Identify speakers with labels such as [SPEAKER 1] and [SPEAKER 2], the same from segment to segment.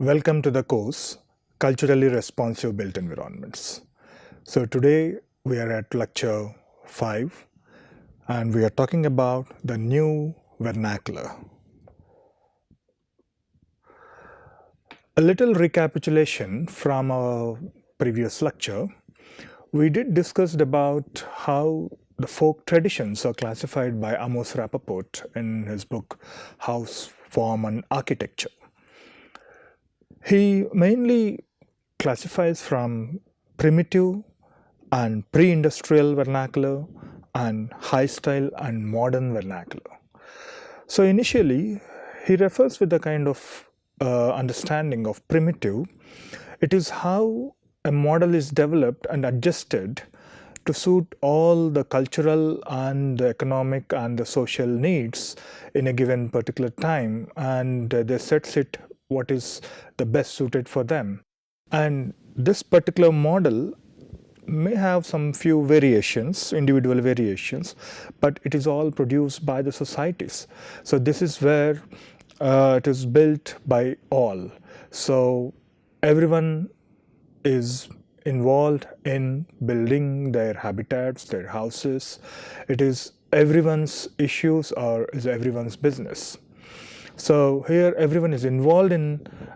[SPEAKER 1] Welcome to the course Culturally Responsive Built Environments. So today we are at lecture 5 and we are talking about the new vernacular. A little recapitulation from our previous lecture. We did discuss about how the folk traditions are classified by Amos Rappaport in his book House, Form and Architecture. He mainly classifies from primitive and pre-industrial vernacular and high style and modern vernacular. So initially, he refers with a kind of understanding of primitive. It is how a model is developed and adjusted to suit all the cultural and the economic and the social needs in a given particular time, and they sets it what is the best suited for them. And this particular model may have some few variations, individual variations, but it is all produced by the societies. So this is where it is built by all. So everyone is involved in building their habitats, their houses. It is everyone's issues or is everyone's business. So here everyone is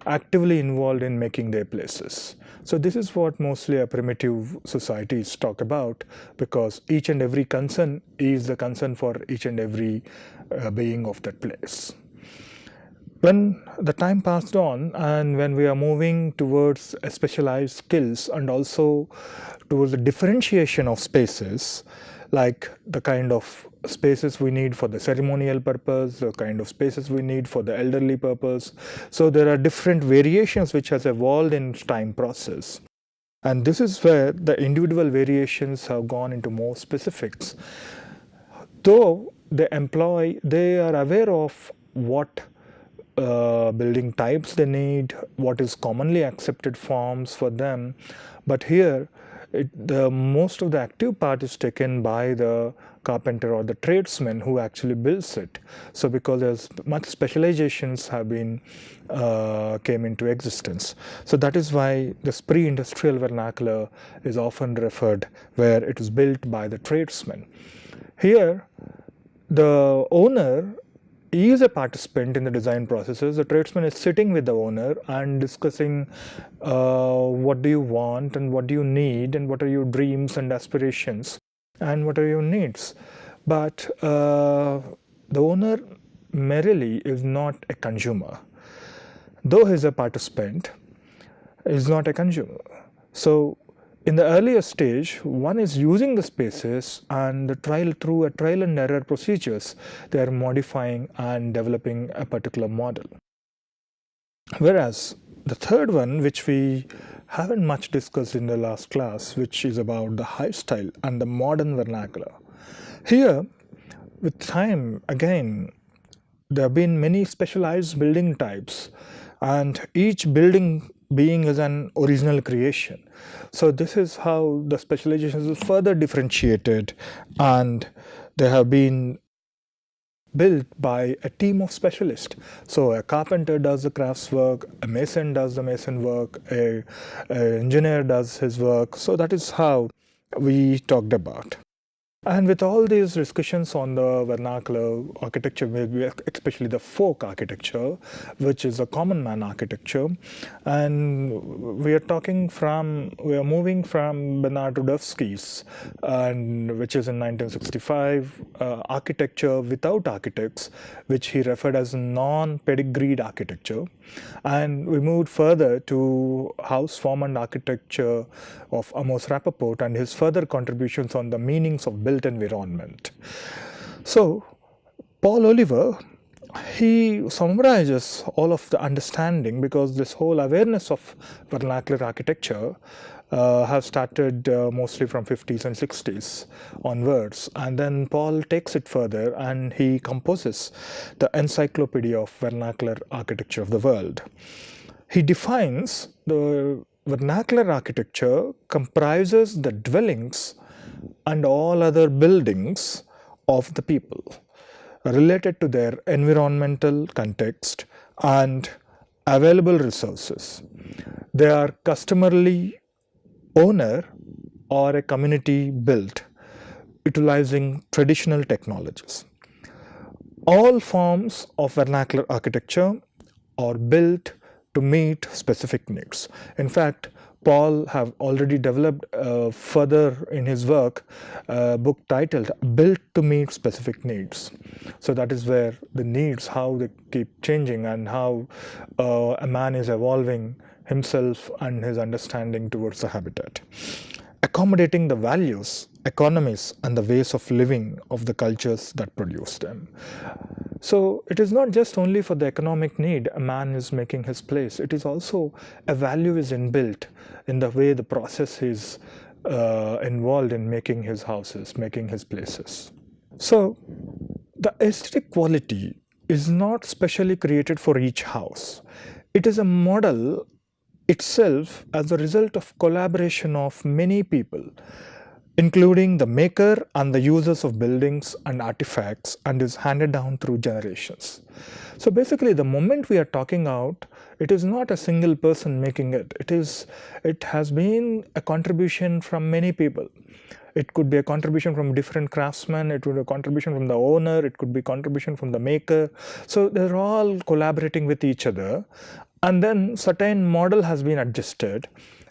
[SPEAKER 1] actively involved in making their places. So this is what mostly a primitive societies talk about, because each and every concern is the concern for each and every being of that place. When the time passed on and when we are moving towards specialized skills and also towards the differentiation of spaces, like the kind of spaces we need for the ceremonial purpose, the kind of spaces we need for the elderly purpose. So there are different variations which has evolved in time process. And this is where the individual variations have gone into more specifics. Though they are aware of what building types they need, what is commonly accepted forms for them, but here most of the active part is taken by the carpenter or the tradesman who actually builds it. So because there's much specializations have been came into existence. So that is why this pre-industrial vernacular is often referred, where it is built by the tradesman. Here the owner is a participant in the design processes. The tradesman is sitting with the owner and discussing what do you want and what do you need and what are your dreams and aspirations and what are your needs. But the owner merely is not a consumer. Though he is a participant, he is not a consumer. So in the earlier stage, one is using the spaces and through a trial and error procedures, they are modifying and developing a particular model. Whereas the third one, which we haven't much discussed in the last class, which is about the high style and the modern vernacular. Here, with time, again, there have been many specialized building types, and each building being is an original creation. So this is how the specializations is further differentiated, and they have been built by a team of specialists. So a carpenter does the crafts work, a mason does the mason work, an engineer does his work. So that is how we talked about. And with all these discussions on the vernacular architecture, maybe especially the folk architecture, which is a common man architecture, and we are moving from Bernard Rudowski's, and which is in 1965, architecture without architects, which he referred as non-pedigreed architecture, and we moved further to house, form and architecture of Amos Rappaport and his further contributions on the meanings of built environment. So Paul Oliver, he summarizes all of the understanding, because this whole awareness of vernacular architecture have started mostly from 50s and 60s onwards, and then Paul takes it further and he composes the Encyclopedia of Vernacular Architecture of the World. He defines the vernacular architecture comprises the dwellings and all other buildings of the people related to their environmental context and available resources. They are customarily owner or a community built utilizing traditional technologies. All forms of vernacular architecture are built to meet specific needs. In fact, Paul have already developed further in his work a book titled Built to Meet Specific Needs. So that is where the needs, how they keep changing and how a man is evolving himself and his understanding towards the habitat, accommodating the values, economies, and the ways of living of the cultures that produce them. So it is not just only for the economic need a man is making his place. It is also a value is inbuilt in the way the process is involved in making his houses, making his places. So the aesthetic quality is not specially created for each house. It is a model itself as a result of collaboration of many people, including the maker and the users of buildings and artifacts, and is handed down through generations. So basically, the moment we are talking out, it is not a single person making it. It has been a contribution from many people. It could be a contribution from different craftsmen, it would be a contribution from the owner, it could be a contribution from the maker. So they're all collaborating with each other, and then certain model has been adjusted,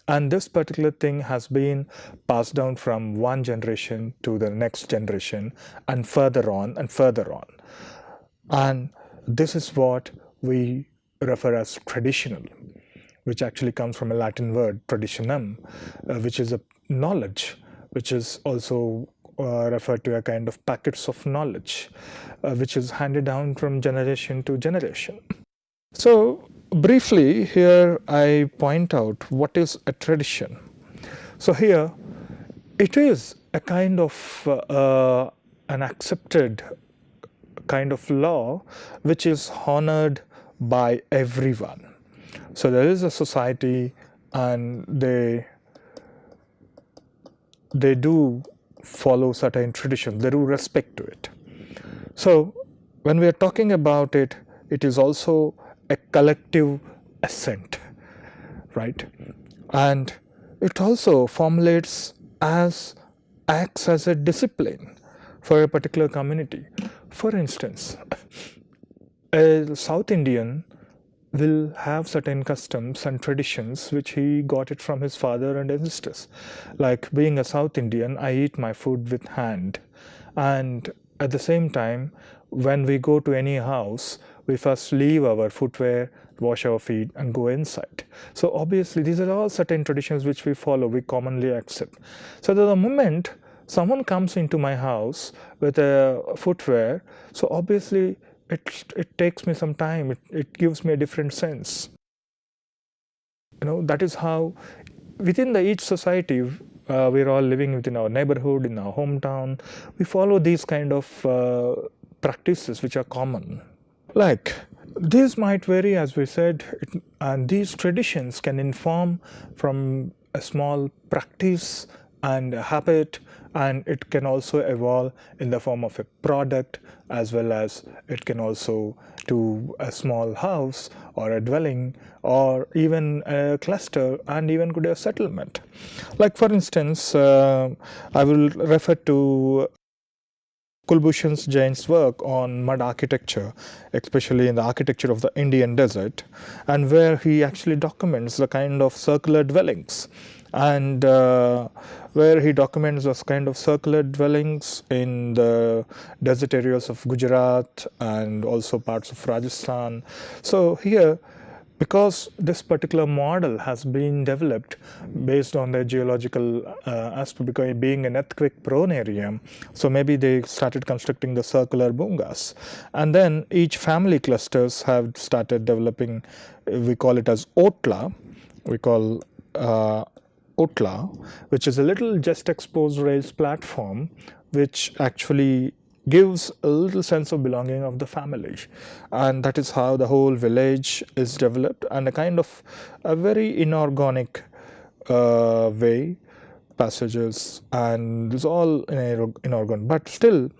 [SPEAKER 1] and this particular thing has been passed down from one generation to the next generation and further on and further on. And this is what we refer as traditional, which actually comes from a Latin word, traditionem, which is a knowledge, which is also referred to a kind of packets of knowledge, which is handed down from generation to generation. So briefly here I point out what is a tradition. So here it is a kind of an accepted kind of law which is honored by everyone. So there is a society and they do follow certain traditions, they do respect to it. So when we are talking about it, it is also a collective assent, right? And it also formulates acts as a discipline for a particular community. For instance, a South Indian will have certain customs and traditions which he got it from his father and ancestors. Like being a South Indian, I eat my food with hand, and at the same time, when we go to any house, we first leave our footwear, wash our feet, and go inside. So obviously, these are all certain traditions which we follow, we commonly accept. So the moment someone comes into my house with a footwear, so obviously it takes me some time, it gives me a different sense. That is how within each society, we're all living within our neighborhood, in our hometown, we follow these kind of practices which are common. Like, these might vary, as we said, and these traditions can inform from a small practice and a habit, and it can also evolve in the form of a product, as well as it can also to a small house or a dwelling or even a cluster, and even could be a settlement. Like for instance, I will refer to Kulbhushan Jain's work on mud architecture, especially in the architecture of the Indian desert, and where he actually documents the kind of circular dwellings, and where he documents those kind of circular dwellings in the desert areas of Gujarat and also parts of Rajasthan. So here, because this particular model has been developed based on the geological aspect, because being an earthquake prone area, so maybe they started constructing the circular bungas, and then each family clusters have started developing, we call it as otla, otla, which is a little just exposed raised platform which actually gives a little sense of belonging of the family, and that is how the whole village is developed, and a kind of a very inorganic way, passages, and it's all inorganic, but still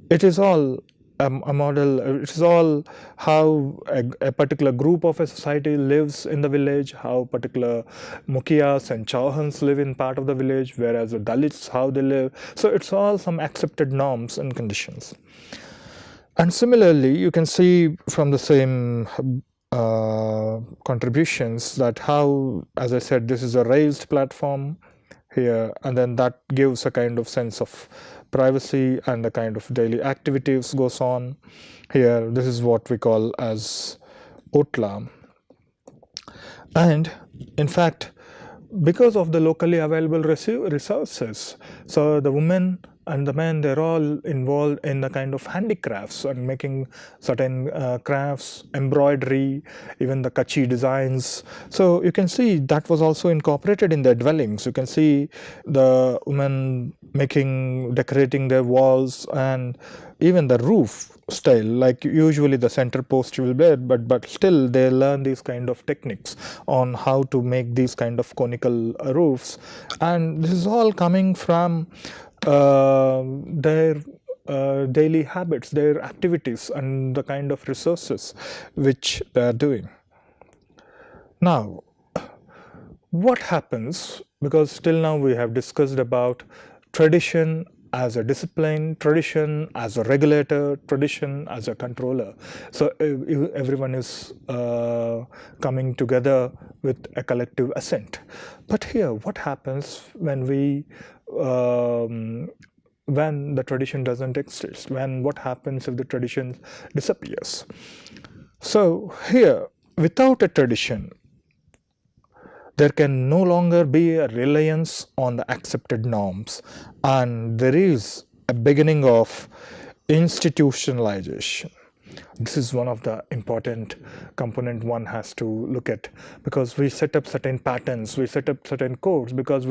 [SPEAKER 1] it is all a model. It is all how a particular group of a society lives in the village, how particular Mukhiyas and Chauhans live in part of the village, whereas the Dalits, how they live. So it's all some accepted norms and conditions. And similarly, you can see from the same contributions that how, as I said, this is a raised platform here, and then that gives a kind of sense of privacy, and the kind of daily activities goes on here. This is what we call as Otla. And in fact, because of the locally available resources, so the women and the men, they're all involved in the kind of handicrafts and making certain crafts, embroidery, even the kachi designs. So you can see that was also incorporated in their dwellings. You can see the women decorating their walls, and even the roof style, like usually the center post will be, but still they learn these kind of techniques on how to make these kind of conical roofs. And this is all coming from their daily habits, their activities, and the kind of resources which they are doing. Now, what happens, because till now we have discussed about tradition as a discipline, tradition as a regulator, tradition as a controller. So everyone is coming together with a collective assent. But here, what happens when the tradition doesn't exist? What happens if the tradition disappears? So here, without a tradition, there can no longer be a reliance on the accepted norms, and there is a beginning of institutionalization. This is one of the important component one has to look at, because we set up certain patterns, we set up certain codes, because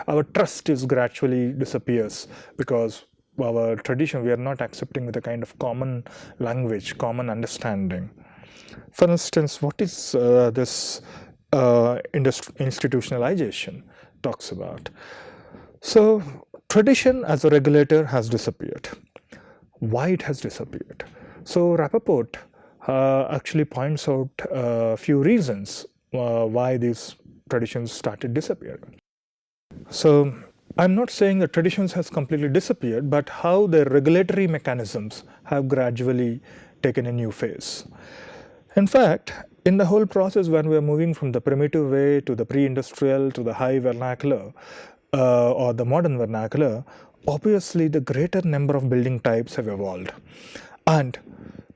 [SPEAKER 1] our trust is gradually disappears, because our tradition, we are not accepting with a kind of common language, common understanding. For instance, what is this institutionalization talks about? So tradition as a regulator has disappeared. Why it has disappeared? So Rappaport actually points out a few reasons why these traditions started disappearing. So I'm not saying that traditions has completely disappeared, but how the regulatory mechanisms have gradually taken a new phase. In fact, in the whole process, when we are moving from the primitive way to the pre-industrial to the high vernacular or the modern vernacular, obviously the greater number of building types have evolved. And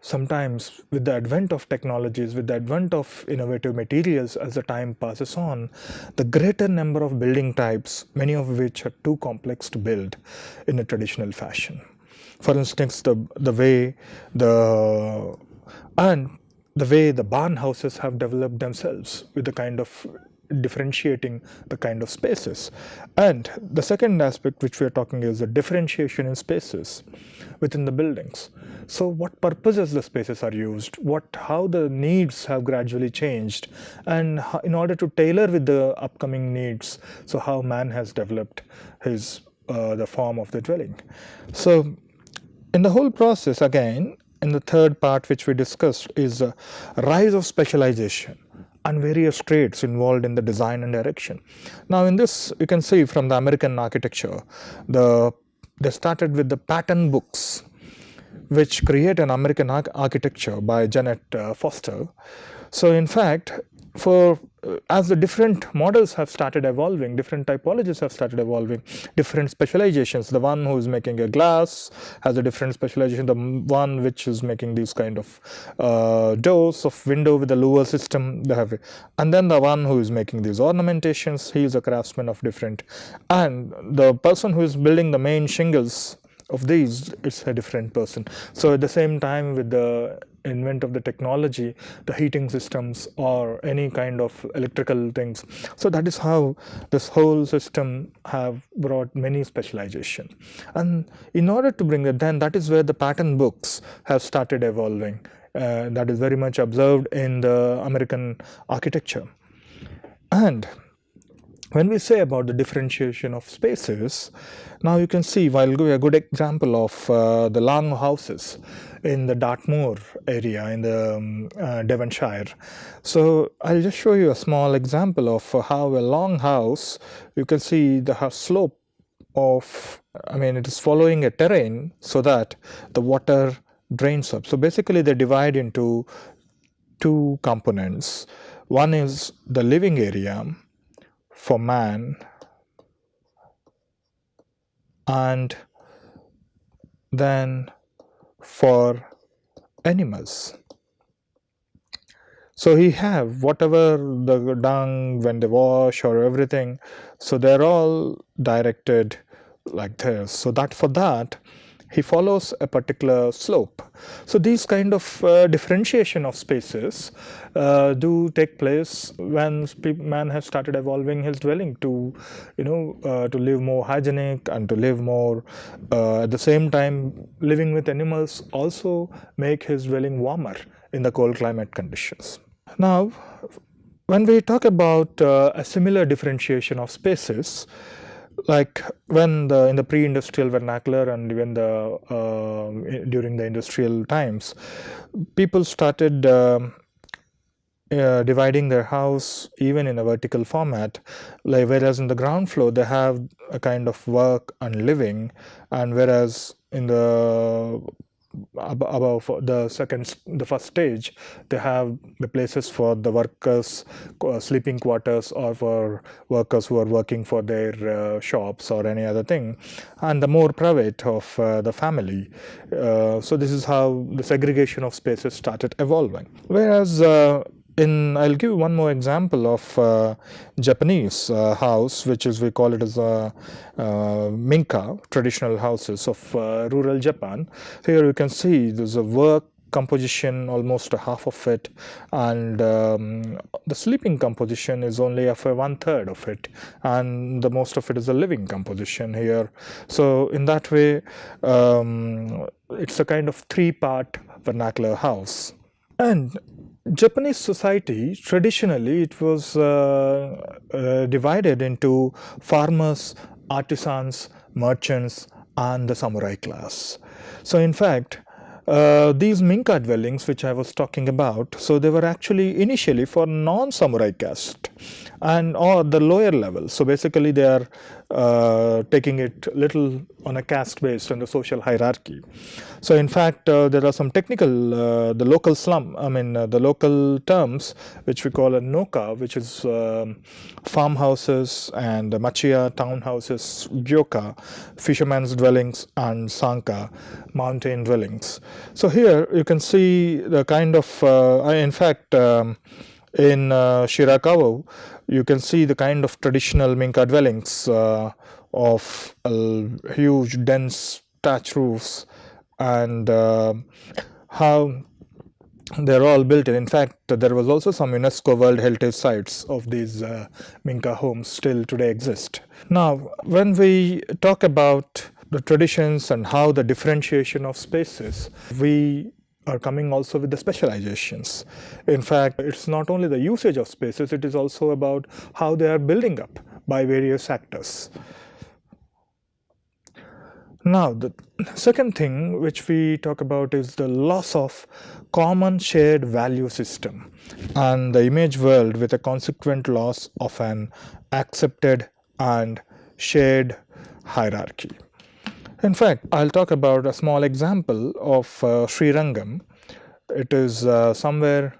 [SPEAKER 1] sometimes with the advent of technologies, with the advent of innovative materials, as the time passes on, the greater number of building types, many of which are too complex to build in a traditional fashion. For instance, the way the barn houses have developed themselves, with the kind of differentiating the kind of spaces. And the second aspect which we are talking is the differentiation in spaces within the buildings. So what purposes the spaces are used, how the needs have gradually changed, and in order to tailor with the upcoming needs, so how man has developed his the form of the dwelling. So in the whole process, again, in the third part which we discussed is a rise of specialization and various traits involved in the design and direction. Now in this, you can see from the American architecture, they started with the pattern books, which create an American architecture by Janet Foster. So in fact, as the different models have started evolving, different typologies have started evolving, different specializations. The one who is making a glass has a different specialization. The one which is making these kind of doors of window with a lower system, they have it. And then the one who is making these ornamentations, he is a craftsman of different. And the person who is building the main shingles of these, it's a different person. So at the same time, with the invent of the technology, the heating systems or any kind of electrical things, so that is how this whole system have brought many specialization. And in order to bring it, then that is where the pattern books have started evolving. That is very much observed in the American architecture. And when we say about the differentiation of spaces, now you can see, I'll give you a good example of the long houses in the Dartmoor area in the Devonshire. So I'll just show you a small example of how a long house, you can see the slope of, it is following a terrain so that the water drains up. So basically they divide into two components. One is the living area for man, and then for animals. So he have whatever the dung when they wash or everything, so they're all directed like this. So that for that he follows a particular slope. So these kind of differentiation of spaces do take place when man has started evolving his dwelling to, to live more hygienic and to live more. At the same time, living with animals also make his dwelling warmer in the cold climate conditions. Now, when we talk about a similar differentiation of spaces, like when in the pre-industrial vernacular and even during the industrial times, people started dividing their house even in a vertical format, like whereas in the ground floor they have a kind of work and living, and whereas in the above the first stage, they have the places for the workers, sleeping quarters, or for workers who are working for their shops or any other thing, and the more private of the family. So this is how the segregation of spaces started evolving. Whereas I'll give you one more example of Japanese house, which is, we call it as minka, traditional houses of rural Japan. Here you can see there's a work composition, almost a half of it, and the sleeping composition is only of a 1/3 of it, and the most of it is a living composition here. So in that way, it's a kind of 3-part vernacular house. And Japanese society, traditionally, it was divided into farmers, artisans, merchants, and the samurai class. So in fact, these minka dwellings which I was talking about, so they were actually initially for non-samurai caste and or the lower level. So basically they are taking it little on a caste based on the social hierarchy. So in fact there are some technical, the local the local terms which we call a noka, which is farmhouses, and machiya, townhouses, gyoka, fishermen's dwellings, and sanka, mountain dwellings. So here you can see the kind of, in fact, in Shirakawa, you can see the kind of traditional minka dwellings of huge, dense thatch roofs, and how they're all built in. In fact, there was also some UNESCO World Heritage Sites of these minka homes still today exist. Now, when we talk about the traditions and how the differentiation of spaces, we are coming also with the specializations. In fact, it's not only the usage of spaces, it is also about how they are building up by various actors. Now, the second thing which we talk about is the loss of common shared value system and the image world, with a consequent loss of an accepted and shared hierarchy. In fact, I'll talk about a small example of Srirangam. It is somewhere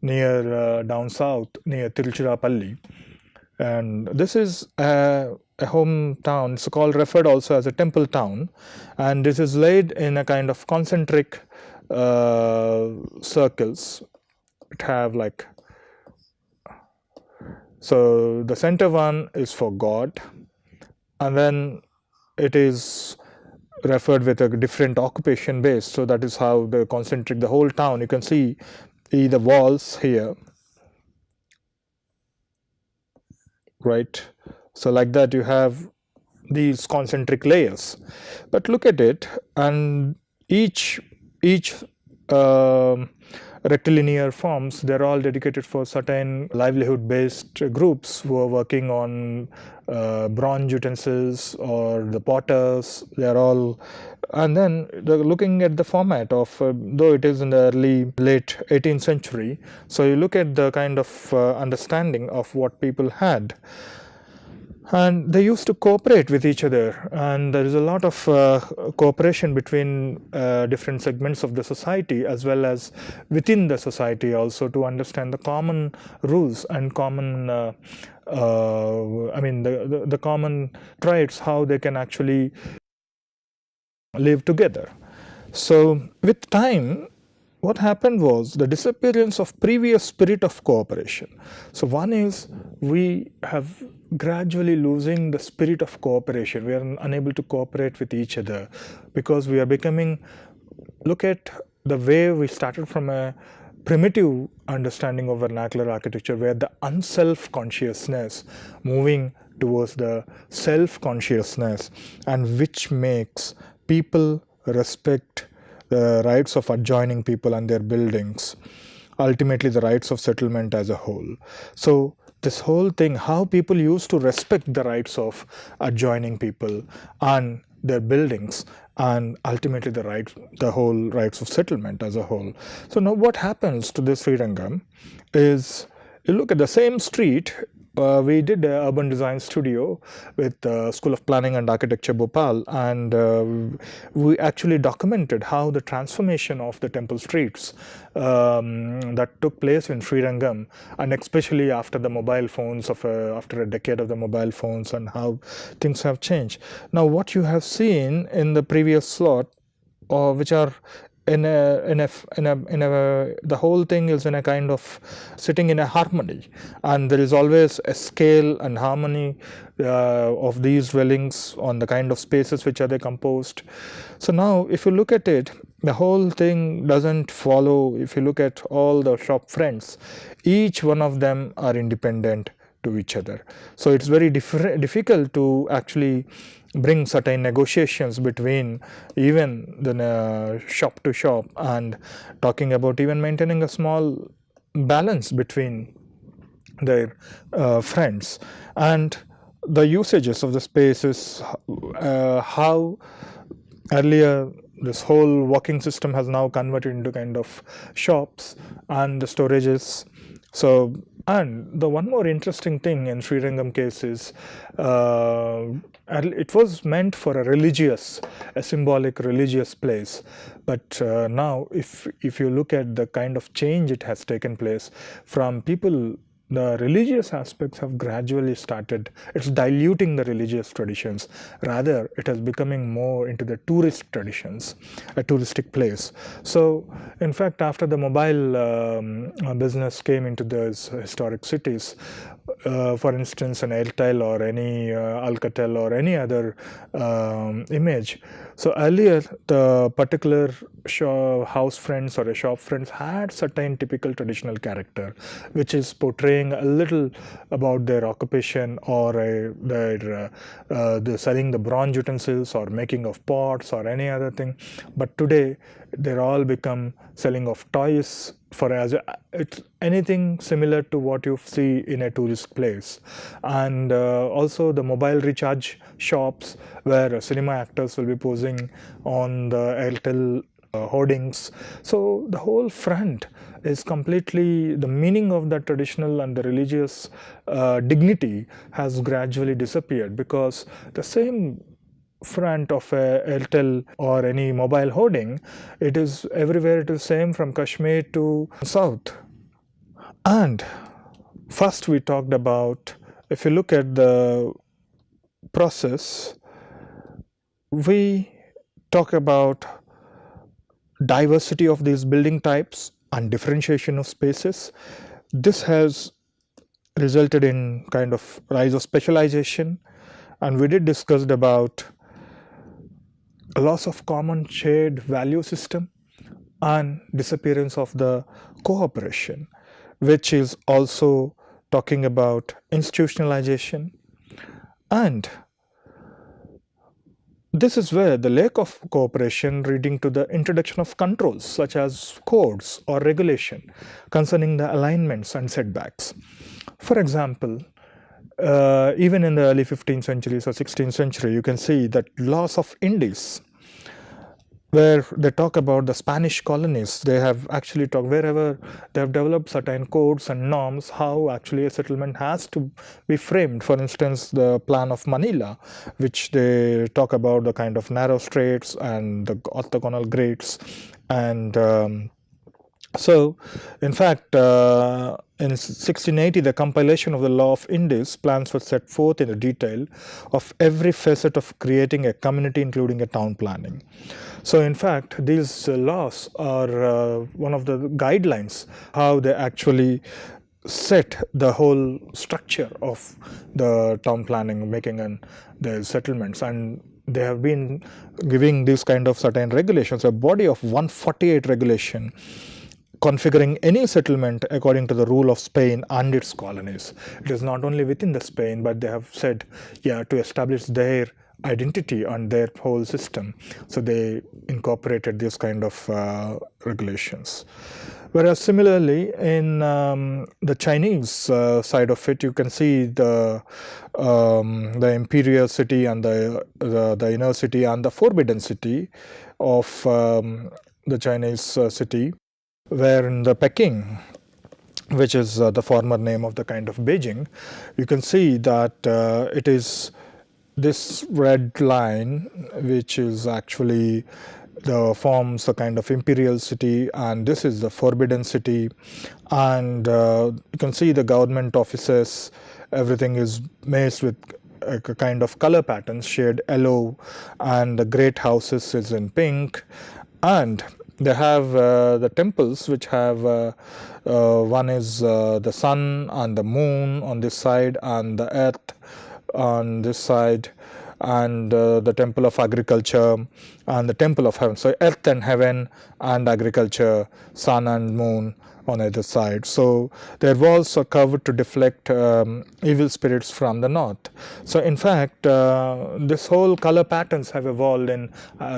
[SPEAKER 1] near down south, near Tiruchirappalli. And this is a hometown. It's referred also as a temple town. And this is laid in a kind of concentric circles. It have like, so the center one is for God, and then it is referred with a different occupation base. So that is how the concentric, the whole town, you can see the walls here, right? So like that you have these concentric layers. But look at it, and each rectilinear forms, they're all dedicated for certain livelihood-based groups who are working on bronze utensils or the potters. They're all, and then they're looking at the format of, though it is in the late 18th century, so you look at the kind of understanding of what people had. And they used to cooperate with each other, and there is a lot of cooperation between different segments of the society as well as within the society also, to understand the common rules and common the common traits, how they can actually live together. So with time, what happened was the disappearance of previous spirit of cooperation. So one is, we have gradually losing the spirit of cooperation. We are unable to cooperate with each other because we are becoming, look at the way we started from a primitive understanding of vernacular architecture, where the unself consciousness moving towards the self consciousness, and which makes people respect the rights of adjoining people and their buildings, ultimately the rights of settlement as a whole. So this whole thing, how people used to respect the rights of adjoining people and their buildings, and ultimately the whole rights of settlement as a whole. So now what happens to this Srirangam is, you look at the same street. We did an urban design studio with the School of Planning and Architecture, Bhopal, and we actually documented how the transformation of the temple streets that took place in Srirangam, and especially after the mobile phones, after a decade of the mobile phones, and how things have changed. Now, what you have seen in the previous slot, which are the whole thing is in a kind of sitting in a harmony, and there is always a scale and harmony of these dwellings on the kind of spaces which are they composed. So now if you look at it, the whole thing doesn't follow. If you look at all the shop fronts, each one of them are independent to each other. So it's very difficult to actually bring certain negotiations between even the shop to shop, and talking about even maintaining a small balance between their friends. And the usages of the spaces, how earlier this whole walking system has now converted into kind of shops and the storages. So, and the one more interesting thing in Srirangam case is, it was meant for a symbolic religious place. But now, if you look at the kind of change it has taken place from people, the religious aspects have gradually started, it's diluting the religious traditions. Rather, it is becoming more into the tourist traditions, a touristic place. So, in fact, after the mobile business came into those historic cities, for instance, an Airtel or any Alcatel or any other image. So earlier, the particular house friends or a shop friends had certain typical traditional character, which is portraying a little about their occupation, or their selling the bronze utensils or making of pots or any other thing. But today, they're all become selling of toys, it's anything similar to what you see in a tourist place. And also the mobile recharge shops, where cinema actors will be posing on the Airtel hoardings. So the whole front is completely, the meaning of the traditional and the religious dignity has gradually disappeared, because the same front of a Airtel or any mobile hoarding, it is everywhere, it is same from Kashmir to South. And first we talked about, if you look at the process, we talk about diversity of these building types and differentiation of spaces. This has resulted in kind of rise of specialization, and we did discuss about a loss of common shared value system and disappearance of the cooperation, which is also talking about institutionalization. And This is where the lack of cooperation leading to the introduction of controls such as codes or regulation concerning the alignments and setbacks. For example, even in the early 15th centuries or 16th century, you can see that laws of Indies, where they talk about the Spanish colonies, they have actually talked wherever they have developed certain codes and norms, how actually a settlement has to be framed. For instance, the Plan of Manila, which they talk about the kind of narrow straits and the orthogonal grades. And so, in fact, in 1680, the compilation of the Law of Indies plans were set forth in the detail of every facet of creating a community, including a town planning. So, in fact, these laws are one of the guidelines how they actually set the whole structure of the town planning, making the settlements, and they have been giving these kind of certain regulations, a body of 148 regulation configuring any settlement according to the rule of Spain and its colonies. It is not only within the Spain, but they have said, yeah, to establish their identity and their whole system. So they incorporated these kind of regulations. Whereas similarly in the Chinese side of it, you can see the imperial city and the inner city and the forbidden city of the Chinese city, where in the Peking, which is the former name of the kind of Beijing, you can see that it is this red line, which is actually forms a kind of imperial city, and this is the forbidden city. And you can see the government offices, everything is maced with a kind of color patterns, shade yellow, and the great houses is in pink. And they have the temples, which have one is the sun and the moon on this side and the earth on this side, and the temple of agriculture and the temple of heaven. So earth and heaven and agriculture, sun and moon on either side. So their walls are covered to deflect evil spirits from the north. So in fact, this whole color patterns have evolved in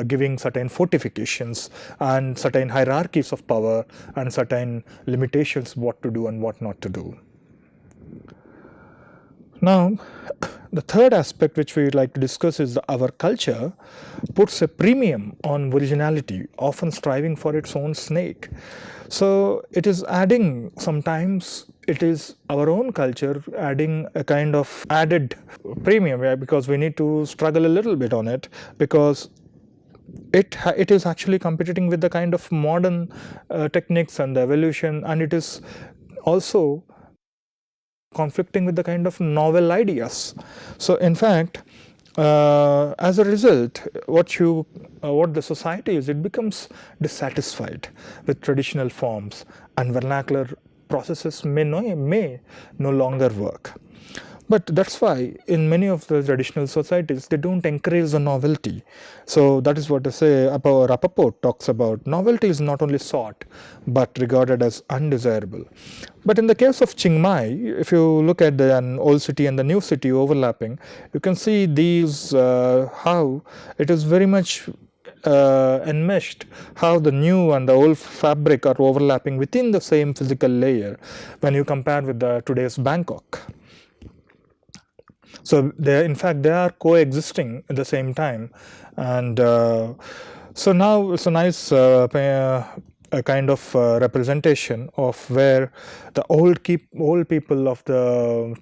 [SPEAKER 1] giving certain fortifications and certain hierarchies of power and certain limitations what to do and what not to do. Now, the third aspect which we would like to discuss is our culture puts a premium on originality, often striving for its own snake. So it is adding, sometimes it is our own culture adding a kind of added premium, because we need to struggle a little bit on it, because it is actually competing with the kind of modern techniques and the evolution, and it is also conflicting with the kind of novel ideas. So in fact, as a result, what the society is, it becomes dissatisfied with traditional forms, and vernacular processes may no longer work. But that's why in many of the traditional societies, they don't encourage the novelty. So that is what I say, Rappaport talks about. Novelty is not only sought, but regarded as undesirable. But in the case of Chiang Mai, if you look at the old city and the new city overlapping, you can see these, how it is very much enmeshed, how the new and the old fabric are overlapping within the same physical layer when you compare with today's Bangkok. So in fact, they are coexisting at the same time. And so now it's a nice a kind of representation of where the old people of the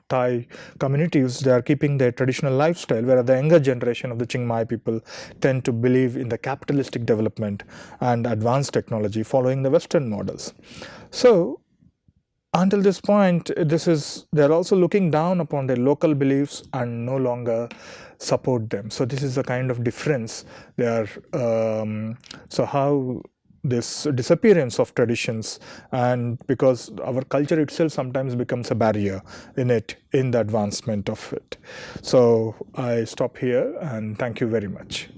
[SPEAKER 1] Thai communities, they are keeping their traditional lifestyle, whereas the younger generation of the Chiang Mai people tend to believe in the capitalistic development and advanced technology following the Western models. So until this point, they're also looking down upon their local beliefs and no longer support them. So this is a kind of difference. So how this disappearance of traditions, and because our culture itself sometimes becomes a barrier in the advancement of it. So I stop here and thank you very much.